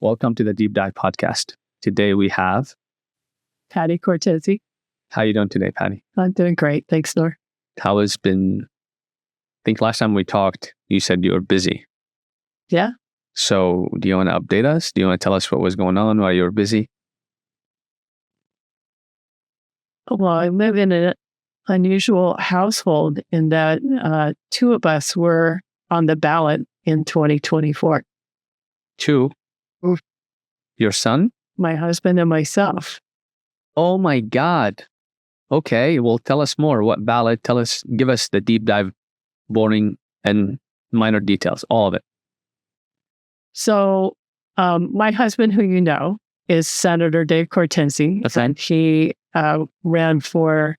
Welcome to the Deep Dive Podcast. Today we have Patty Cortese. How you doing today, Patty? I'm doing great. Thanks, Nor. How has been? I think last time we talked, you said you were busy. Yeah. So do you want to update us? Do you want to tell us what was going on while you were busy? Well, I live in an unusual household in that two of us were on the ballot in 2024. Two? Oof. Your son? My husband and myself. Oh my God. Okay, well, tell us more. What ballot? Give us the deep dive, boring and minor details, all of it. So my husband, who you know, is Senator Dave Cortese. Okay. And he ran for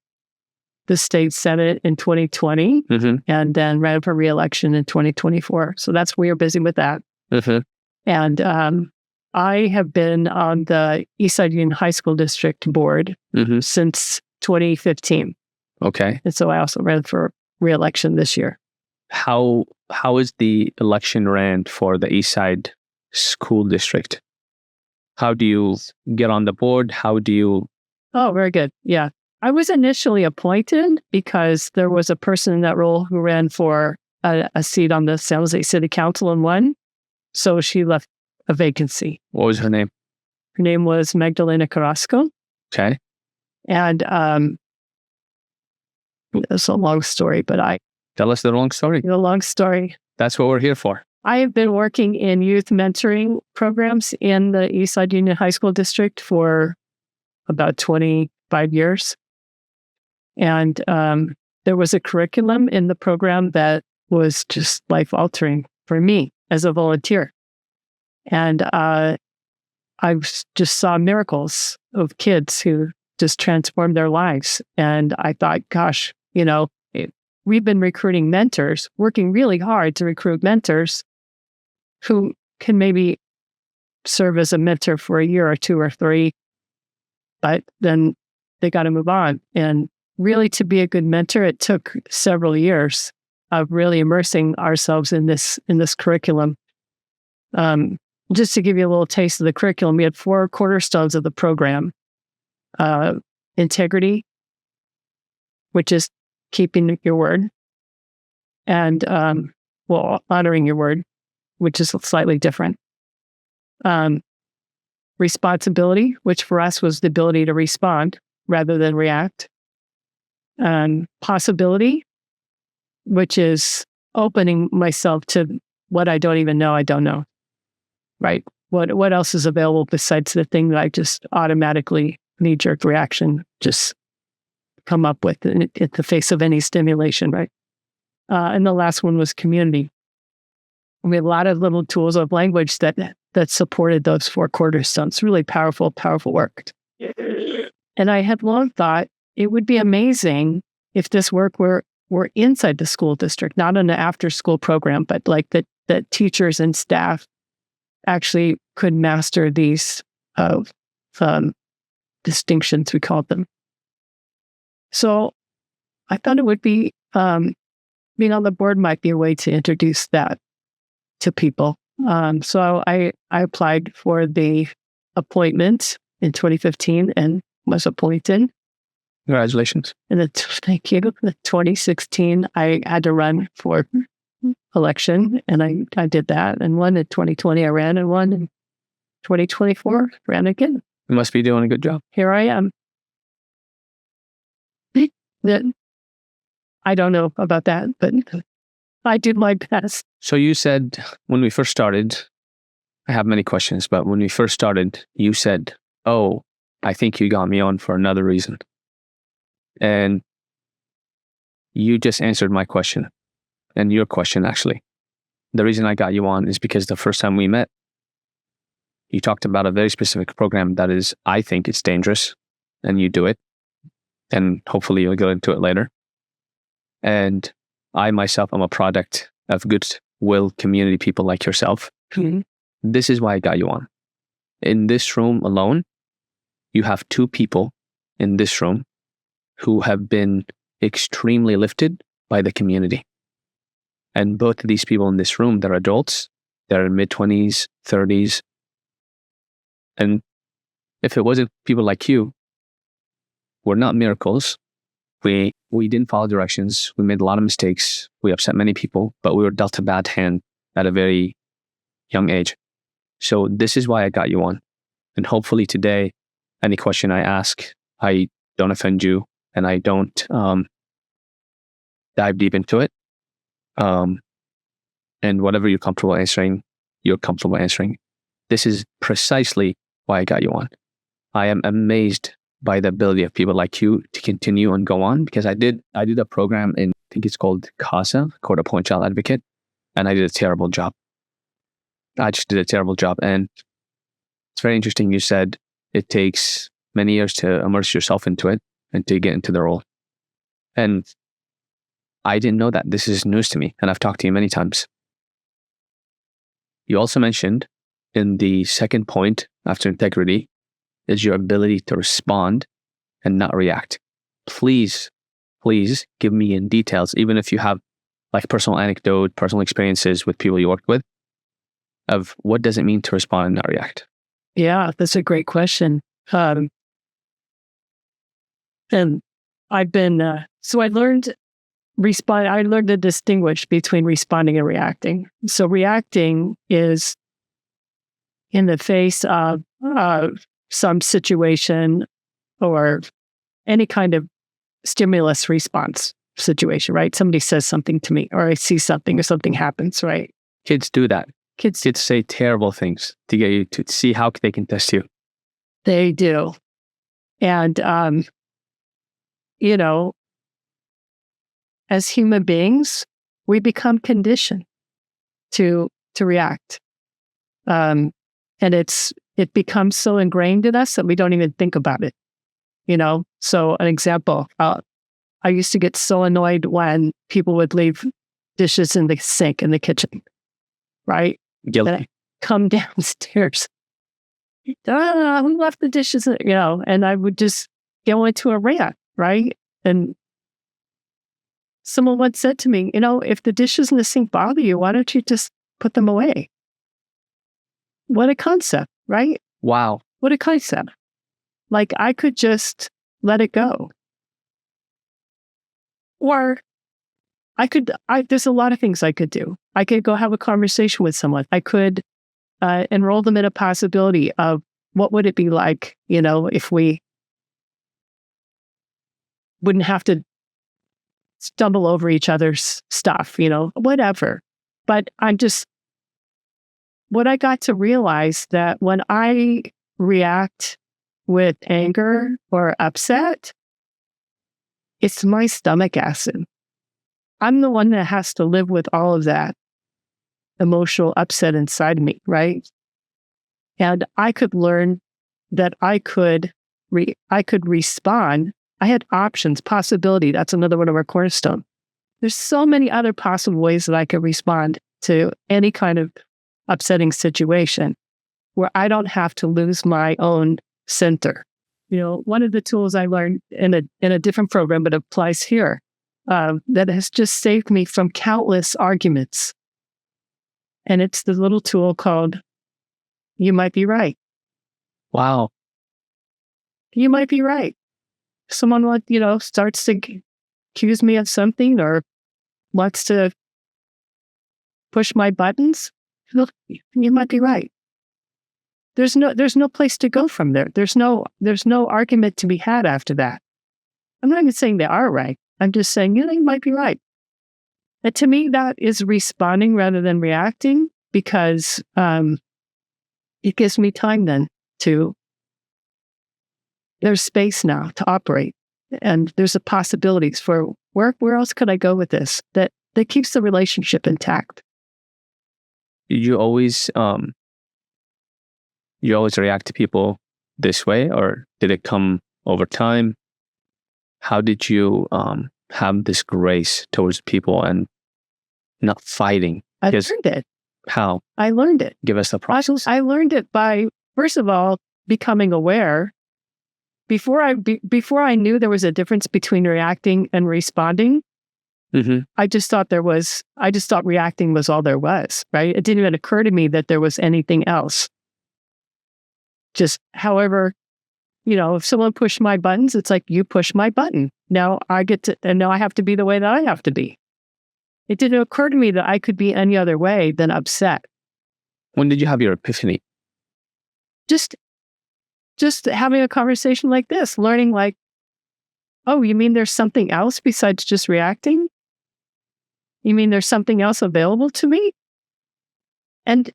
the state Senate in 2020 and then ran for re-election in 2024. So that's we are busy with that. And I have been on the Eastside Union High School District Board since 2015. Okay. And so I also ran for re-election this year. How is the election ran for the Eastside School District? How do you get on the board? How do you... Oh, very good. Yeah. I was initially appointed because there was a person in that role who ran for a seat on the San Jose City Council and won. So she left a vacancy. What was her name? Her name was Magdalena Carrasco. Okay. And it's a long story, but Tell us the long story. The long story. That's what we're here for. I have been working in youth mentoring programs in the Eastside Union High School District for about 25 years. And there was a curriculum in the program that was just life-altering for me as a volunteer. And I just saw miracles of kids who just transformed their lives. And I thought, gosh, we've been recruiting mentors, working really hard to recruit mentors who can maybe serve as a mentor for a year or two or three, but then they got to move on. And really, to be a good mentor, it took several years of really immersing ourselves in this curriculum. Just to give you a little taste of the curriculum, we had 4 cornerstones of the program. Integrity, which is keeping your word, and honoring your word, which is slightly different. Responsibility, which for us was the ability to respond rather than react. Possibility, which is opening myself to what I don't even know I don't know. Right? What else is available besides the thing that I just automatically knee-jerk reaction just come up with in the face of any stimulation, right? And the last one was community. We had a lot of little tools of language that supported those 4 cornerstones. Really powerful work. And I had long thought it would be amazing if this work were inside the school district, not in an after-school program, but like that teachers and staff actually could master these distinctions, we called them. So I thought it would be, being on the board might be a way to introduce that to people. So I applied for the appointment in 2015 and was appointed. Congratulations. And thank you. In 2016, I had to run for election, and I did that and won. In 2020, I ran and won. In 2024, ran again. You must be doing a good job. Here I am. I don't know about that, but I did my best. So you said when we first started, I have many questions, but when we first started, you said, "Oh, I think you got me on for another reason." And you just answered my question and your question, actually. The reason I got you on is because the first time we met, you talked about a very specific program that is, I think it's dangerous, and you do it. And hopefully you'll get into it later. And I myself am a product of goodwill community people like yourself. This is why I got you on. In this room alone, you have 2 people in this room who have been extremely lifted by the community. And both of these people in this room, they're adults, they're in mid-20s, 30s, And if it wasn't people like you, we're not miracles. We didn't follow directions. We made a lot of mistakes. We upset many people, but we were dealt a bad hand at a very young age. So this is why I got you on. And hopefully today, any question I ask, I don't offend you and I don't dive deep into it. And whatever you're comfortable answering, you're comfortable answering. This is precisely why I got you on. I am amazed by the ability of people like you to continue and go on, because I did a program in, I think it's called CASA, Court Appointed Child Advocate, and I did a terrible job. I just did a terrible job. And it's very interesting. You said it takes many years to immerse yourself into it and to get into the role. And I didn't know that. This is news to me, and I've talked to you many times. You also mentioned in the second point after integrity is your ability to respond and not react. Please give me in details, even if you have like personal anecdote, personal experiences with people you worked with, of what does it mean to respond and not react? Yeah, that's a great question. And I've been, so I learned to distinguish between responding and reacting. So reacting is in the face of some situation or any kind of stimulus response situation, right? Somebody says something to me, or I see something, or something happens, right? Kids do that. Kids say terrible things to get you to see how they can test you. They do. And, as human beings, we become conditioned to react. And it becomes so ingrained in us that we don't even think about it. So an example, I used to get so annoyed when people would leave dishes in the sink in the kitchen, right? Guilty. And I come downstairs. Who left the dishes? And I would just go into a rant, right? And someone once said to me, if the dishes in the sink bother you, why don't you just put them away? What a concept, right? Wow. What a concept. Like I could just let it go. Or there's a lot of things I could do. I could go have a conversation with someone. I could enroll them in a possibility of what would it be like, if we wouldn't have to stumble over each other's stuff, whatever. But what I got to realize that when I react with anger or upset, it's my stomach acid. I'm the one that has to live with all of that emotional upset inside me, right? And I could learn that I could respond. I had options, possibility. That's another one of our cornerstone. There's so many other possible ways that I could respond to any kind of upsetting situation where I don't have to lose my own center. One of the tools I learned in a different program, but applies here, that has just saved me from countless arguments. And it's the little tool called, you might be right. Wow. You might be right. Someone starts to accuse me of something or wants to push my buttons. Look, you might be right. There's no place to go from there. There's no argument to be had after that. I'm not even saying they are right. I'm just saying, you might be right. And to me, that is responding rather than reacting, because it gives me time then there's space now to operate. And there's a possibilities for where else could I go with this that keeps the relationship intact. You always react to people this way, or did it come over time? How did you have this grace towards people and not fighting? I learned it. How? I learned it. Give us the process. I learned it by, first of all, becoming aware. Before I knew there was a difference between reacting and responding, I just thought reacting was all there was, right? It didn't even occur to me that there was anything else. just however, if someone pushed my buttons, it's like, you push my button. Now now I have to be the way that I have to be. It didn't occur to me that I could be any other way than upset. When did you have your epiphany? Just having a conversation like this, learning like, oh, you mean there's something else besides just reacting? You mean there's something else available to me? And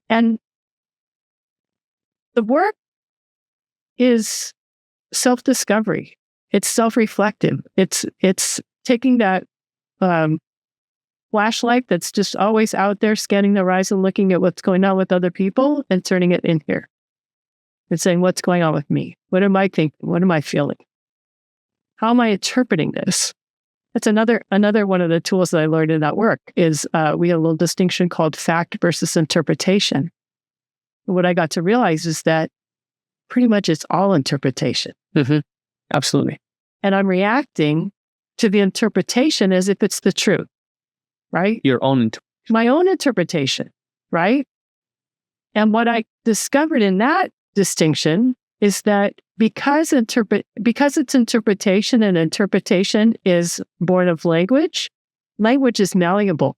the work is self-discovery. It's self-reflective. It's taking that flashlight that's just always out there, scanning the horizon, looking at what's going on with other people, and turning it in here and saying, what's going on with me? What am I thinking? What am I feeling? How am I interpreting this? That's another one of the tools that I learned in that work is we have a little distinction called fact versus interpretation. And what I got to realize is that pretty much it's all interpretation. Mm-hmm. Absolutely. And I'm reacting to the interpretation as if it's the truth, right? My own interpretation, right? And what I discovered in that distinction is that because it's interpretation, and interpretation is born of language is malleable.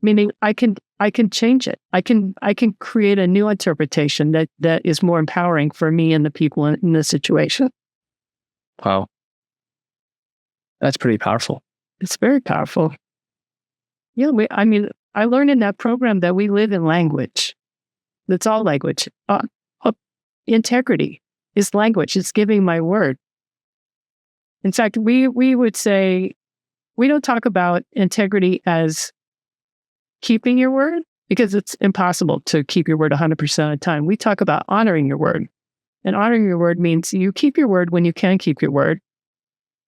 Meaning I can change it. I can create a new interpretation that is more empowering for me and the people in the situation. Wow. That's pretty powerful. It's very powerful. Yeah, I learned in that program that we live in language. That's all language. Integrity is language. It's giving my word. In fact, we would say, we don't talk about integrity as keeping your word, because it's impossible to keep your word 100% of the time. We talk about honoring your word. And honoring your word means you keep your word when you can keep your word.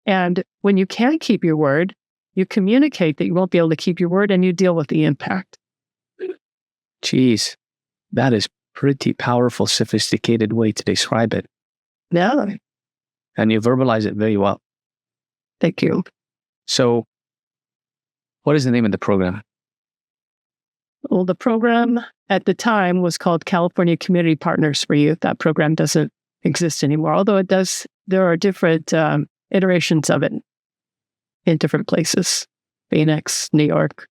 And when you can't keep your word, you communicate that you won't be able to keep your word, and you deal with the impact. Jeez, that is pretty powerful, sophisticated way to describe it. Yeah. And you verbalize it very well. Thank you. So, what is the name of the program? Well, the program at the time was called California Community Partners for Youth. That program doesn't exist anymore, although it does. There are different iterations of it in different places, Phoenix, New York.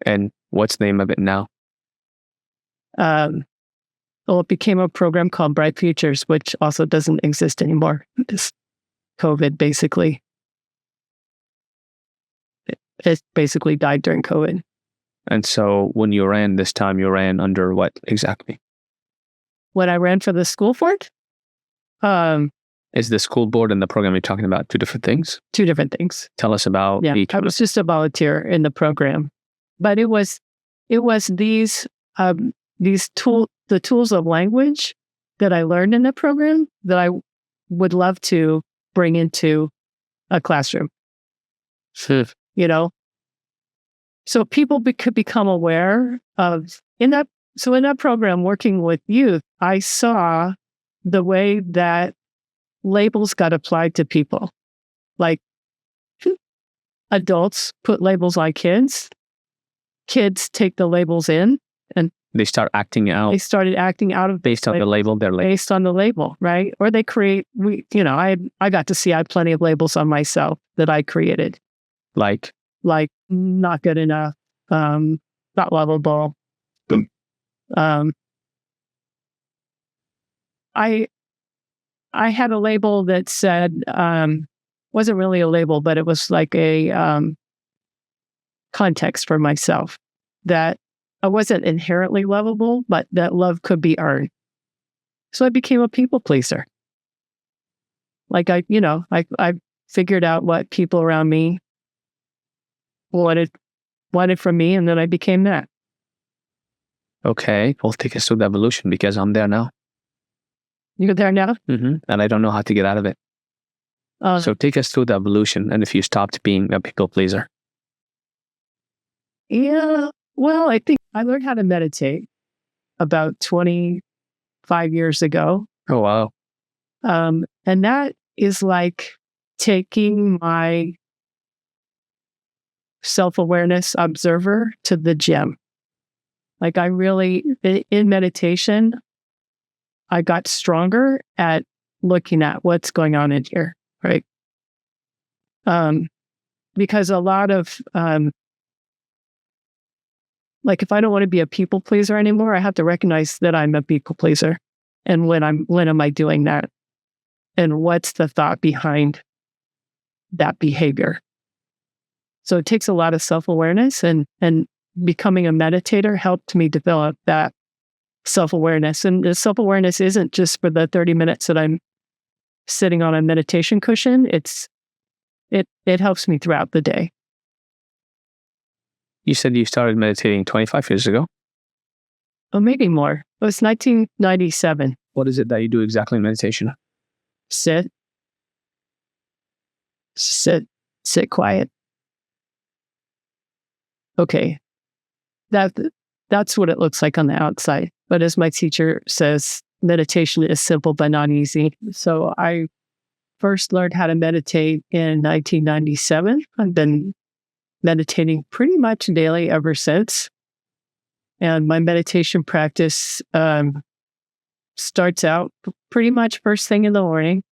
And what's the name of it now? Well, it became a program called Bright Futures, which also doesn't exist anymore. Just COVID, basically. It basically died during COVID. And so when you ran this time, you ran under what exactly? When I ran for the school board? Is the school board and the program you're talking about two different things? Two different things. Tell us about each. I was just a volunteer in the program. But it was these tools of language that I learned in the program that I would love to bring into a classroom. So people could become aware of in that program, working with youth, I saw the way that labels got applied to people. Like adults put labels on kids. Kids take the labels in, and they start acting out. They started acting out of based on the label. They're based on the label, right? Or they create. I got to see. I had plenty of labels on myself that I created, like not good enough, not lovable. I had a label that said wasn't really a label, but it was like a context for myself that I wasn't inherently lovable, but that love could be earned. So I became a people pleaser. Like I figured out what people around me wanted from me, and then I became that. Okay, well, take us through the evolution, because I'm there now. You're there now? Mm-hmm. And I don't know how to get out of it. So take us through the evolution, and if you stopped being a people pleaser. Yeah, well, I think I learned how to meditate about 25 years ago. Oh, wow. And that is like taking my self-awareness observer to the gym. Like I really, in meditation, I got stronger at looking at what's going on in here, right? Because a lot of, like if I don't want to be a people pleaser anymore, I have to recognize that I'm a people pleaser. And when am I doing that? And what's the thought behind that behavior? So it takes a lot of self-awareness, and becoming a meditator helped me develop that self-awareness. And the self-awareness isn't just for the 30 minutes that I'm sitting on a meditation cushion. It helps me throughout the day. You said you started meditating 25 years ago. Oh, maybe more. It was 1997. What is it that you do exactly in meditation? Sit quiet. Okay. That's what it looks like on the outside. But as my teacher says, meditation is simple but not easy. So I first learned how to meditate in 1997. I've been meditating pretty much daily ever since. And my meditation practice starts out pretty much first thing in the morning.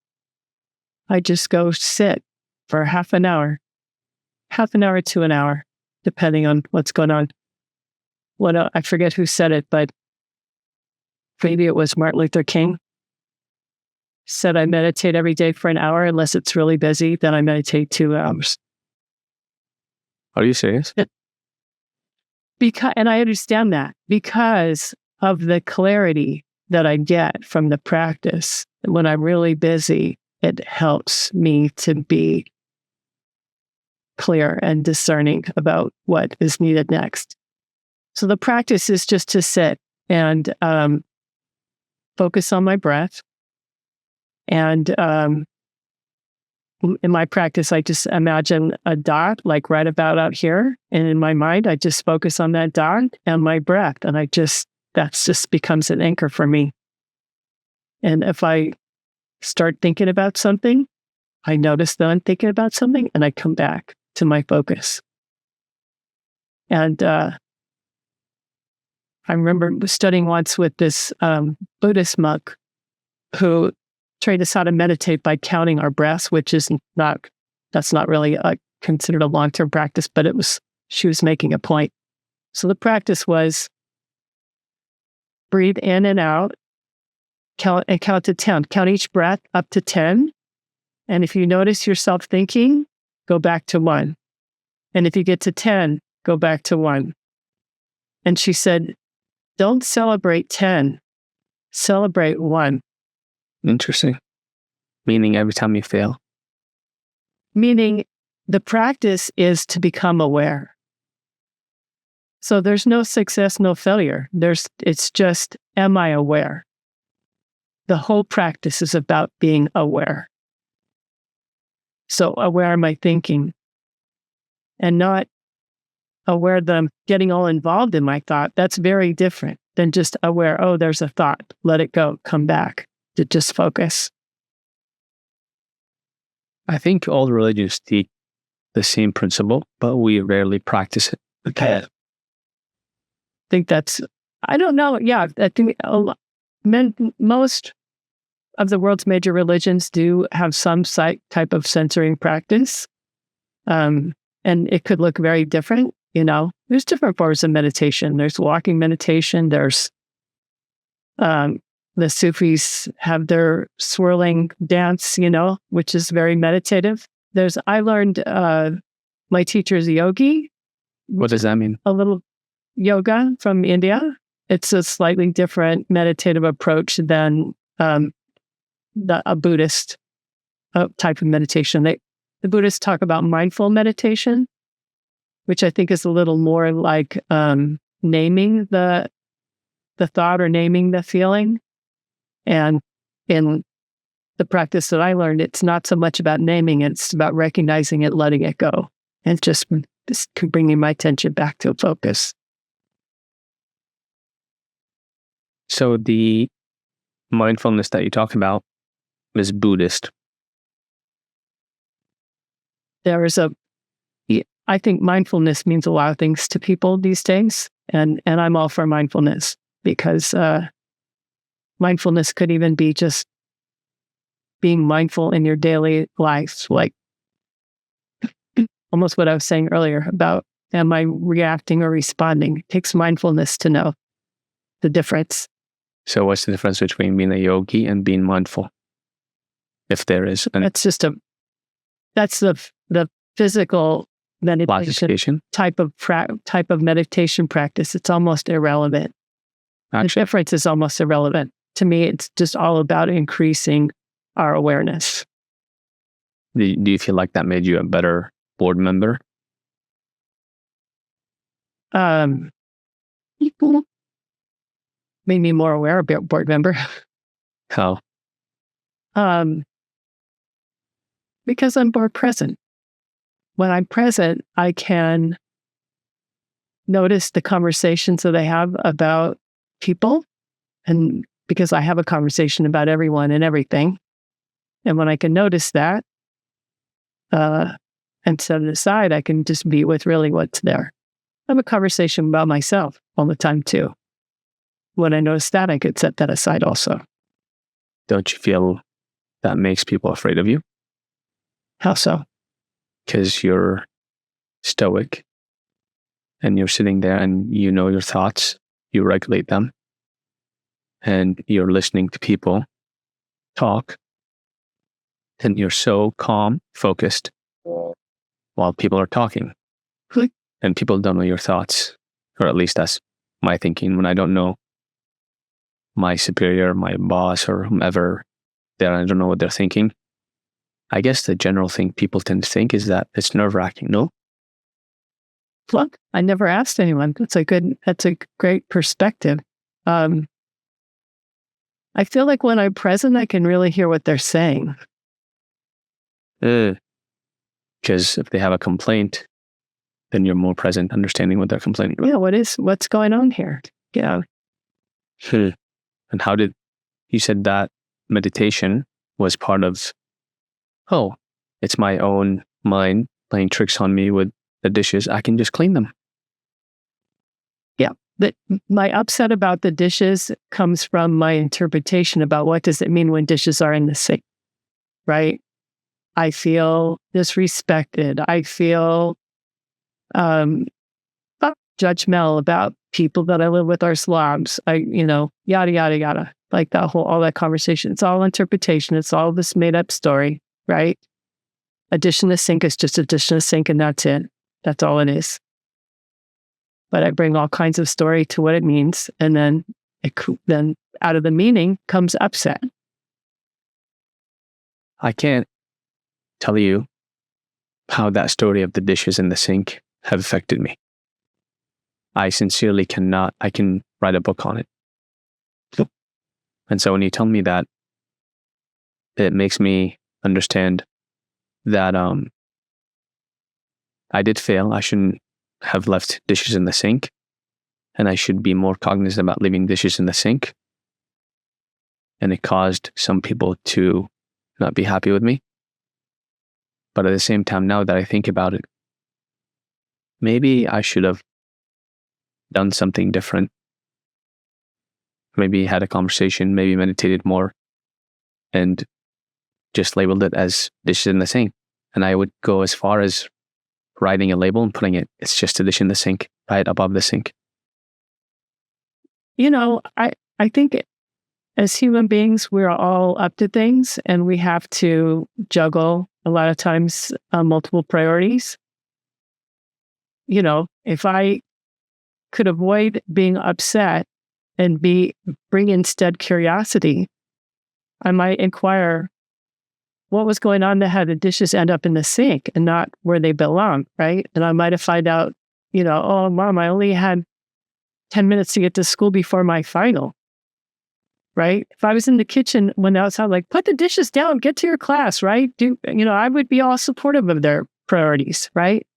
I just go sit for half an hour to an hour, depending on what's going on. I forget who said it, but maybe it was Martin Luther King. Said I meditate every day for an hour unless it's really busy. Then I meditate 2 hours. Are you serious? And I understand that because of the clarity that I get from the practice. When I'm really busy, it helps me to be clear and discerning about what is needed next. So the practice is just to sit and focus on my breath. And in my practice, I just imagine a dot, like right about out here. And in my mind, I just focus on that dot and my breath. And that just becomes an anchor for me. And if I start thinking about something, I notice that I'm thinking about something and I come back to my focus. And I remember studying once with this Buddhist monk who trained us how to meditate by counting our breaths, which is that's not really considered a long-term practice, but she was making a point. So the practice was breathe in and out, count to 10. Count each breath up to 10. And if you notice yourself thinking, go back to 1. And if you get to 10, go back to 1. And she said, don't celebrate 10, celebrate 1. Interesting. Meaning every time you fail? Meaning the practice is to become aware. So there's no success, no failure. It's just, am I aware? The whole practice is about being aware. So aware am I thinking? And not aware that I'm getting all involved in my thought. That's very different than just aware, oh, there's a thought. Let it go. Come back to just focus. I think all religions teach the same principle, but we rarely practice it. Okay. I think I don't know. Yeah, I think most of the world's major religions do have some type of censoring practice. And it could look very different. There's different forms of meditation. There's walking meditation. There's the Sufis have their swirling dance, which is very meditative. I learned, my teacher is a yogi. What does that mean? A little yoga from India. It's a slightly different meditative approach than a Buddhist type of meditation. The Buddhists talk about mindful meditation, which I think is a little more like naming the thought or naming the feeling. And in the practice that I learned, it's not so much about naming it, it's about recognizing it, letting it go, and just bringing my attention back to focus. So the mindfulness that you talk about is Buddhist. I think mindfulness means a lot of things to people these days, and I'm all for mindfulness because mindfulness could even be just being mindful in your daily life, like almost what I was saying earlier about, am I reacting or responding? It takes mindfulness to know the difference. So what's the difference between being a yogi and being mindful? If there is That's the physical meditation type of meditation practice. It's almost irrelevant. The difference is almost irrelevant. To me, it's just all about increasing our awareness. Do you feel like that made you a better board member? Made me more aware of board member. How? Because I'm more present. When I'm present, I can notice the conversations that I have about people, and because I have a conversation about everyone and everything. And when I can notice that and set it aside, I can just be with really what's there. I have a conversation about myself all the time too. When I notice that, I could set that aside also. Don't you feel that makes people afraid of you? How so? Because you're stoic and you're sitting there and you know your thoughts, you regulate them, and you're listening to people talk, and you're so calm, focused while people are talking. And people don't know your thoughts, or at least that's my thinking. When I don't know my superior, my boss, or whomever there, I don't know what they're thinking. I guess the general thing people tend to think is that it's nerve-wracking. No? Look, I never asked anyone. That's a great perspective. I feel like when I'm present, I can really hear what they're saying. Because if they have a complaint, then you're more present, understanding what they're complaining about. Yeah, what's going on here? Yeah. And how did you said that meditation was part of? Oh, it's my own mind playing tricks on me with the dishes. I can just clean them. Yeah, but my upset about the dishes comes from my interpretation about what does it mean when dishes are in the sink, right? I feel disrespected. I feel judgmental about people that I live with are slobs. Yada, yada, yada. Like all that conversation. It's all interpretation. It's all this made up story, right? A dish in the sink is just a dish in the sink and that's it. That's all it is. But I bring all kinds of story to what it means. And then out of the meaning comes upset. I can't tell you how that story of the dishes in the sink have affected me. I sincerely cannot. I can write a book on it. And so when you tell me that, it makes me understand that I did fail. I shouldn't have left dishes in the sink, and I should be more cognizant about leaving dishes in the sink. And it caused some people to not be happy with me. But at the same time, now that I think about it, maybe I should have done something different. Maybe had a conversation, maybe meditated more, and just labeled it as dishes in the sink. And I would go as far as writing a label and putting it's just a dish in the sink, right above the sink. I think as human beings, we're all up to things and we have to juggle a lot of times multiple priorities. If I could avoid being upset and bring instead curiosity, I might inquire what was going on to have the dishes end up in the sink and not where they belong, right? And I might have found out, oh, Mom, I only had 10 minutes to get to school before my final, right? If I was in the kitchen when outside, like, put the dishes down, get to your class, right? I would be all supportive of their priorities, right?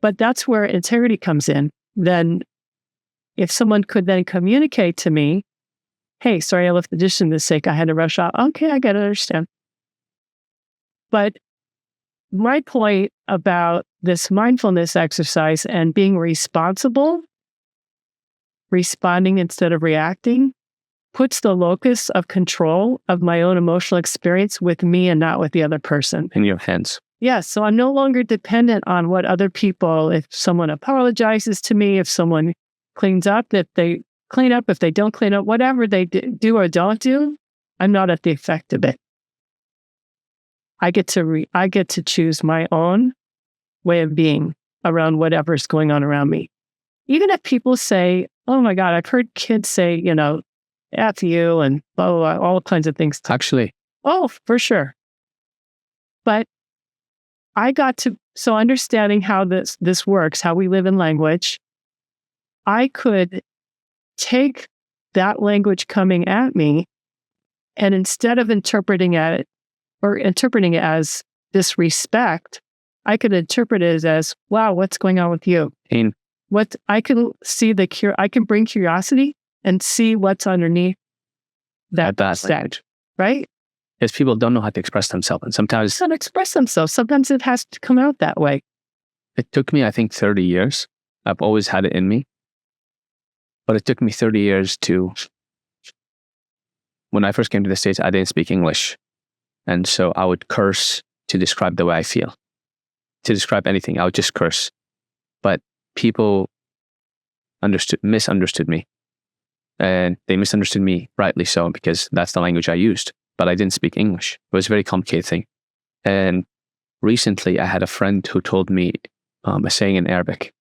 But that's where integrity comes in. Then if someone could then communicate to me, hey, sorry, I left the dish in the sink. I had to rush out. Okay, I got to understand. But my point about this mindfulness exercise and being responsible, responding instead of reacting, puts the locus of control of my own emotional experience with me and not with the other person. In your hands. Yes. So I'm no longer dependent on what other people, if someone apologizes to me, if someone cleans up, if they clean up, if they don't clean up, whatever they do or don't do, I'm not at the effect of it. I get to choose my own way of being around whatever's going on around me. Even if people say, oh my God, I've heard kids say, F you and blah, blah, blah, all kinds of things. Actually. Oh, for sure. But so understanding how this works, how we live in language, I could take that language coming at me, and instead of interpreting it as disrespect, I could interpret it as, wow, what's going on with you? Pain. What I can see I can bring curiosity and see what's underneath that language. Right? Because people don't know how to express themselves. And sometimes they don't express themselves. Sometimes it has to come out that way. It took me, I think, 30 years. I've always had it in me. But it took me 30 years when I first came to the States, I didn't speak English. And so I would curse to describe the way I feel. To describe anything, I would just curse. But people misunderstood me. And they misunderstood me, rightly so, because that's the language I used. But I didn't speak English. It was a very complicated thing. And recently, I had a friend who told me a saying in Arabic,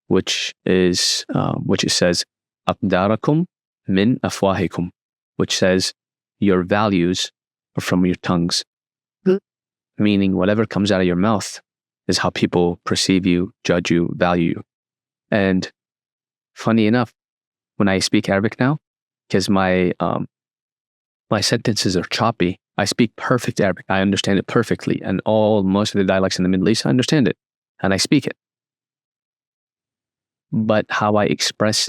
which it says, "Aqdarakum min afwahikum," which says, your values are from your tongues. Meaning, whatever comes out of your mouth is how people perceive you, judge you, value you. And funny enough, when I speak Arabic now, because my sentences are choppy, I speak perfect Arabic. I understand it perfectly. And most of the dialects in the Middle East, I understand it. And I speak it. But how I express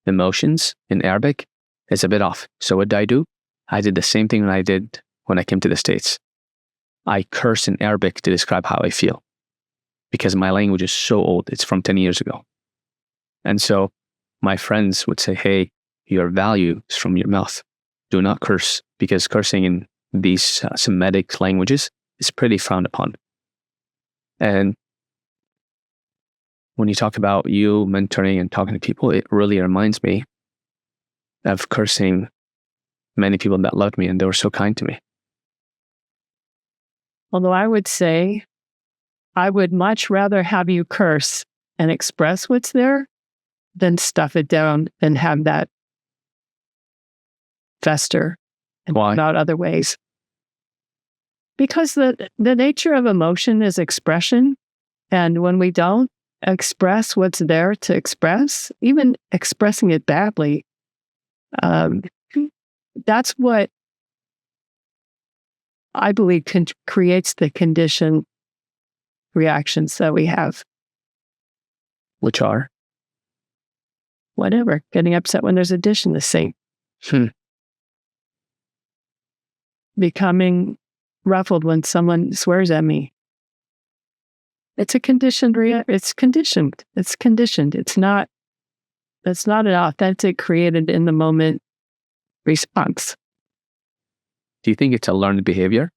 emotions in Arabic is a bit off. So what do? I did the same thing I did when I came to the States. I curse in Arabic to describe how I feel. Because my language is so old. It's from 10 years ago. And so my friends would say, hey, your value is from your mouth. Do not curse, because cursing in these Semitic languages is pretty frowned upon. And when you talk about you mentoring and talking to people, it really reminds me of cursing many people that loved me and they were so kind to me. Although I would say, I would much rather have you curse and express what's there than stuff it down and have that fester and come out other ways. Because the nature of emotion is expression. And when we don't express what's there to express, even expressing it badly, that's what I believe creates the conditioned reactions that we have. Which are? Whatever. Getting upset when there's a dish in the sink. Becoming ruffled when someone swears at me. It's a conditioned it's conditioned. It's conditioned. It's not an authentic, created in the moment response. Do you think it's a learned behavior?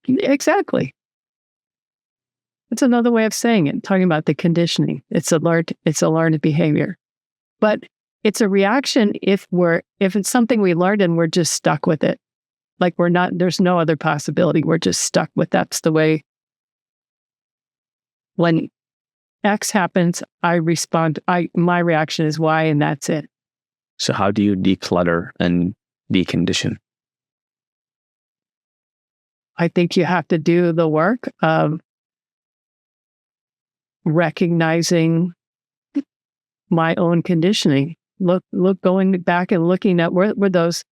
Exactly. It's another way of saying it, talking about the conditioning. It's a learned behavior. But it's a reaction if it's something we learned and we're just stuck with it. Like there's no other possibility. We're just stuck with that's the way. When X happens, I respond, my reaction is Y, and that's it. So how do you declutter and decondition? I think you have to do the work of recognizing my own conditioning. Going back and looking at where those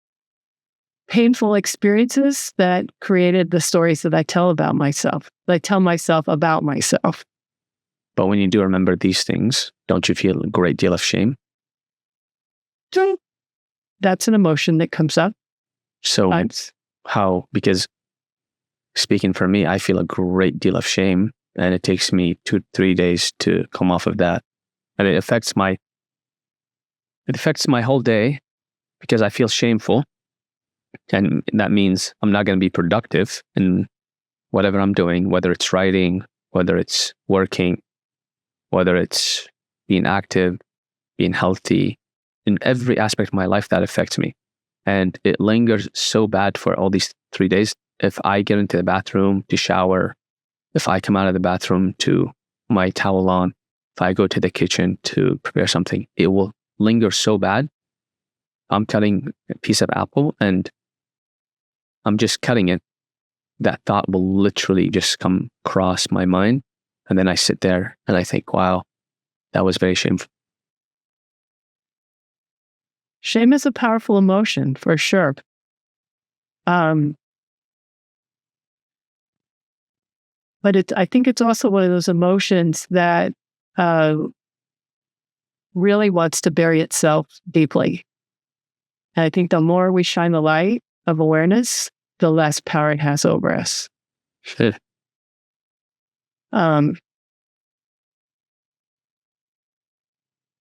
painful experiences that created the stories that I tell about myself. I tell myself about myself. But when you do remember these things, don't you feel a great deal of shame? That's an emotion that comes up. So how? Because speaking for me, I feel a great deal of shame, and it takes me 2-3 days to come off of that, and it affects my whole day. because I feel shameful. And that means I'm not going to be productive in whatever I'm doing, whether it's writing, whether it's working, whether it's being active, being healthy, in every aspect of my life that affects me. And it lingers so bad for all these 3 days. If I get into the bathroom to shower, if I come out of the bathroom to my towel on, if I go to the kitchen to prepare something, it will linger so bad. I'm cutting a piece of apple and I'm just cutting it. That thought will literally just come across my mind. And then I sit there and I think, wow, that was very shameful. Shame is a powerful emotion for sure. But I think it's also one of those emotions that really wants to bury itself deeply. And I think the more we shine the light of awareness, the less power it has over us. Sure.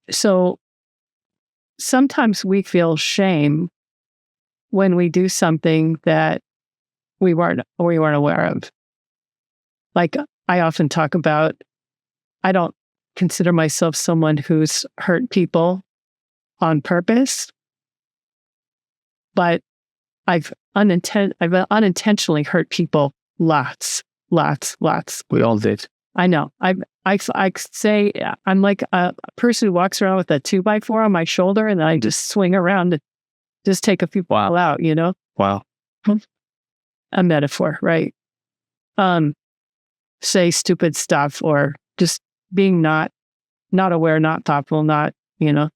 So sometimes we feel shame when we do something that we weren't aware of. Like I often talk about, I don't consider myself someone who's hurt people on purpose, but I've unintentionally hurt people lots. We all did. I know. I say I'm like a person who walks around with a 2x4 on my shoulder, and then I just swing around and just take a few people out. You know. Wow. A metaphor, right? Say stupid stuff, or just being not aware, not thoughtful, not, you know.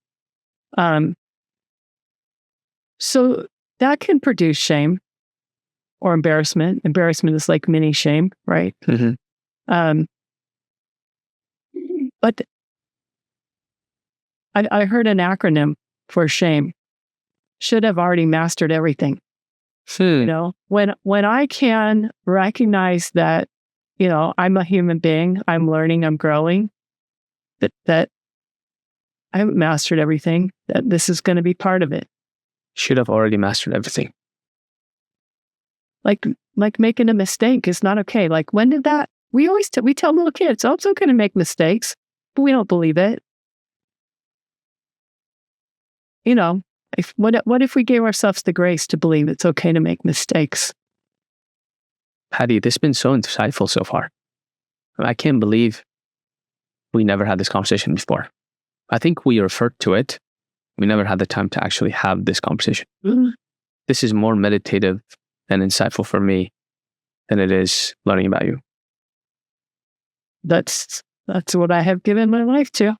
So that can produce shame or embarrassment. Embarrassment is like mini shame, right? Mm-hmm. But I heard an acronym for shame. Should have already mastered everything. You know, when I can recognize that, you know, I'm a human being, I'm learning, I'm growing, that I haven't mastered everything, that this is going to be part of it. Should have already mastered everything. Like making a mistake is not okay. Like when did that? We always we tell little kids, oh, it's okay to make mistakes, but we don't believe it. You know, what if we gave ourselves the grace to believe it's okay to make mistakes? Patty, this has been so insightful so far. I can't believe we never had this conversation before. I think we referred to it. We never had the time to actually have this conversation. Mm-hmm. This is more meditative and insightful for me than it is learning about you. That's what I have given my life to.